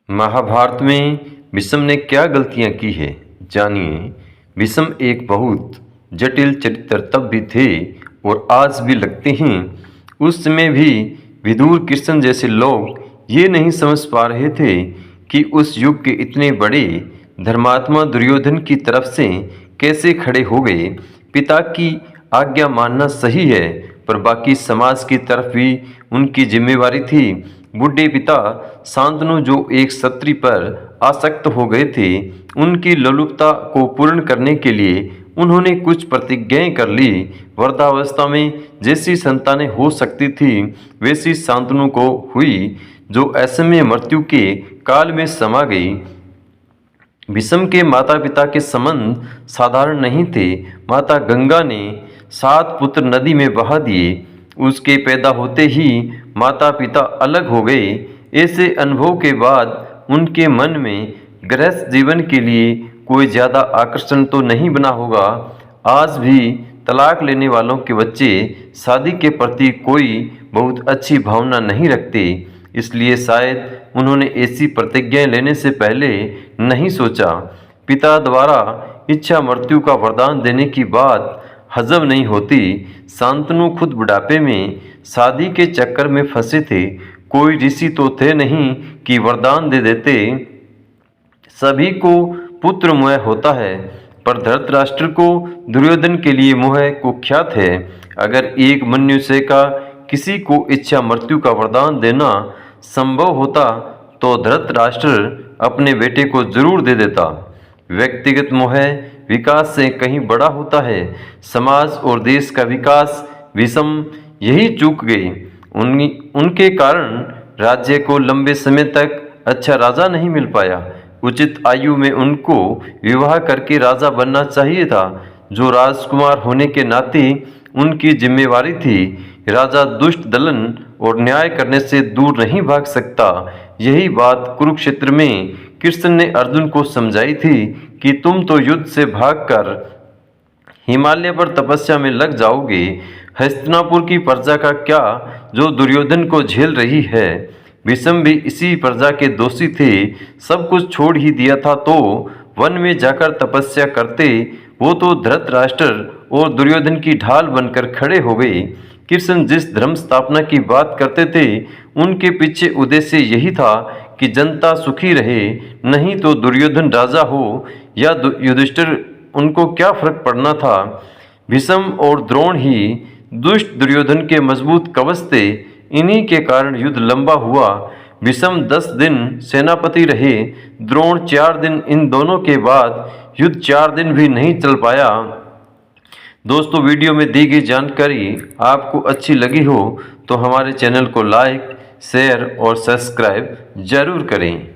महाभारत में भीष्म ने क्या गलतियां की है, जानिए। भीष्म एक बहुत जटिल चरित्र तब भी थे और आज भी लगते हैं। उस समय भी विदुर कृष्ण जैसे लोग ये नहीं समझ पा रहे थे कि उस युग के इतने बड़े धर्मात्मा दुर्योधन की तरफ से कैसे खड़े हो गए। पिता की आज्ञा मानना सही है, पर बाकी समाज की तरफ भी उनकी जिम्मेवारी थी। बूढ़े पिता शांतनु जो एक स्त्री पर आसक्त हो गए थे, उनकी लोलुपता को पूर्ण करने के लिए उन्होंने कुछ प्रतिज्ञाएं कर ली। वृद्धावस्था में जैसी संतानें हो सकती थी, वैसी शांतनु को हुई, जो ऐसे में मृत्यु के काल में समा गई। भीष्म के माता पिता के संबंध साधारण नहीं थे। माता गंगा ने 7 पुत्र नदी में बहा दिए। उसके पैदा होते ही माता पिता अलग हो गए। ऐसे अनुभव के बाद उनके मन में गृहस्थ जीवन के लिए कोई ज़्यादा आकर्षण तो नहीं बना होगा। आज भी तलाक लेने वालों के बच्चे शादी के प्रति कोई बहुत अच्छी भावना नहीं रखते, इसलिए शायद उन्होंने ऐसी प्रतिज्ञाएं लेने से पहले नहीं सोचा। पिता द्वारा इच्छा मृत्यु का वरदान देने की बात हजम नहीं होती। शांतनु खुद बुढ़ापे में शादी के चक्कर में फंसे थे। कोई ऋषि तो थे नहीं कि वरदान दे देते। सभी को पुत्र मोह होता है, पर धृतराष्ट्र को दुर्योधन के लिए मोह कुख्यात है। अगर एक मनुष्य का किसी को इच्छा मृत्यु का वरदान देना संभव होता तो धृतराष्ट्र अपने बेटे को जरूर दे देता। व्यक्तिगत मोह विकास से कहीं बड़ा होता है। समाज और देश का विकास भीष्म यही चूक गए। उनके कारण राज्य को लंबे समय तक अच्छा राजा नहीं मिल पाया। उचित आयु में उनको विवाह करके राजा बनना चाहिए था, जो राजकुमार होने के नाते उनकी जिम्मेवारी थी। राजा दुष्ट दलन और न्याय करने से दूर नहीं भाग सकता। यही बात कुरुक्षेत्र में कृष्ण ने अर्जुन को समझाई थी कि तुम तो युद्ध से भागकर हिमालय पर तपस्या में लग जाओगे। हस्तिनापुर की प्रजा का क्या, जो दुर्योधन को झेल रही है। भीष्म भी इसी प्रजा के दोषी थे। सब कुछ छोड़ ही दिया था तो वन में जाकर तपस्या करते। वो तो धृतराष्ट्र और दुर्योधन की ढाल बनकर खड़े हो गए। कृष्ण जिस धर्म स्थापना की बात करते थे, उनके पीछे उद्देश्य यही था कि जनता सुखी रहे। नहीं तो दुर्योधन राजा हो या युधिष्ठिर, उनको क्या फर्क पड़ना था। भीष्म और द्रोण ही दुष्ट दुर्योधन के मजबूत कवच थे। इन्हीं के कारण युद्ध लंबा हुआ। भीष्म 10 दिन सेनापति रहे, द्रोण 4 दिन। इन दोनों के बाद युद्ध 4 दिन भी नहीं चल पाया। दोस्तों, वीडियो में दी गई जानकारी आपको अच्छी लगी हो तो हमारे चैनल को लाइक, शेयर और सब्सक्राइब जरूर करें।